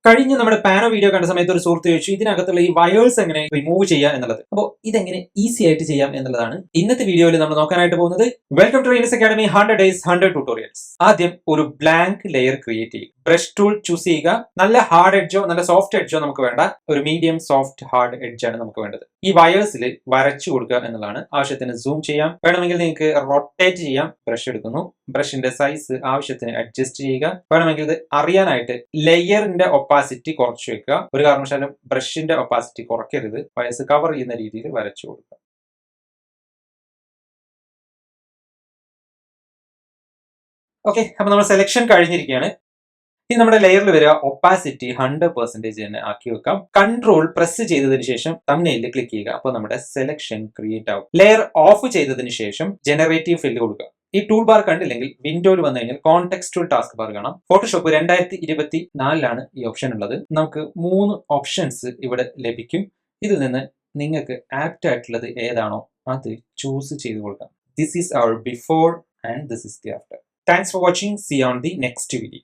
കഴിഞ്ഞ നമ്മുടെ പാനോ വീഡിയോ കണ്ട സമയത്ത് ഒരു സുഹൃത്ത് ചോദിച്ചു ഇതിനകത്തുള്ള ഈ വയേഴ്സ് എങ്ങനെ റിമൂവ് ചെയ്യാം എന്നുള്ളത്. അപ്പോൾ ഇതെങ്ങനെ ഈസി ആയിട്ട് ചെയ്യാം എന്നുള്ളതാണ് ഇന്നത്തെ വീഡിയോയിൽ നമ്മൾ നോക്കാനായിട്ട് പോകുന്നത്. Welcome to trainers academy 100 days 100 tutorials. ആദ്യം ഒരു ബ്ലാങ്ക് ലെയർ ക്രിയേറ്റ് ചെയ്യുക. ബ്രഷ് ടൂൾ ചൂസ് ചെയ്യുക. നല്ല ഹാർഡ് എഡ്ജോ നല്ല സോഫ്റ്റ് എഡ്ജോ നമുക്ക് വേണ്ട, ഒരു മീഡിയം സോഫ്റ്റ് ഹാർഡ് എഡ്ജ് ആണ് നമുക്ക് വേണ്ടത്. ഈ വയേഴ്സിൽ വരച്ചു കൊടുക്കുക എന്നുള്ളതാണ്. ആവശ്യത്തിന് സൂം ചെയ്യാം, വേണമെങ്കിൽ നിങ്ങൾക്ക് റൊട്ടേറ്റ് ചെയ്യാം. ബ്രഷ് എടുക്കുന്നു, ബ്രഷിന്റെ സൈസ് ആവശ്യത്തിന് അഡ്ജസ്റ്റ് ചെയ്യുക. വേണമെങ്കിൽ ഇത് അറിയാനായിട്ട് ലെയറിന്റെ ഒപ്പാസിറ്റി കുറച്ച് വെക്കുക. ഒരു കാരണവശാലും ബ്രഷിന്റെ ഒപ്പാസിറ്റി കുറയ്ക്കരുത്. വയസ്സ് കവർ ചെയ്യുന്ന രീതിയിൽ വരച്ചു കൊടുക്കുക. ഓക്കെ, അപ്പൊ നമ്മൾ സെലക്ഷൻ കഴിഞ്ഞിരിക്കുകയാണ്. ഇനി നമ്മുടെ ലെയറിൽ വരിക, ഒപ്പാസിറ്റി 100% തന്നെ ആക്കി വെക്കാം. കൺട്രോൾ പ്രസ് ചെയ്തതിനു ശേഷം തംബ്നെയിലിൽ ക്ലിക്ക് ചെയ്യുക. അപ്പോൾ നമ്മുടെ സെലക്ഷൻ ക്രിയേറ്റ് ആവും. ലെയർ ഓഫ് ചെയ്തതിനു ശേഷം ജനറേറ്റീവ് ഫില്ല് കൊടുക്കുക. ഈ ടൂൾ ബാർ കണ്ടില്ലെങ്കിൽ വിൻഡോയിൽ വന്നു കഴിഞ്ഞാൽ കോണ്ടെക്സ്റ്റുവൽ ടാസ്ക് ബാർ കാണാം. ഫോട്ടോഷോപ്പ് 2024 ഈ ഓപ്ഷൻ ഉള്ളത്. നമുക്ക് 3 ഓപ്ഷൻസ് ഇവിടെ ലഭിക്കും. ഇതിൽ നിന്ന് നിങ്ങൾക്ക് ആപ്റ്റ് ആയിട്ടുള്ളത് ഏതാണോ അത് ചൂസ് ചെയ്ത് കൊടുക്കാം. This is our before and this is the after. Thanks for watching. See on the next video.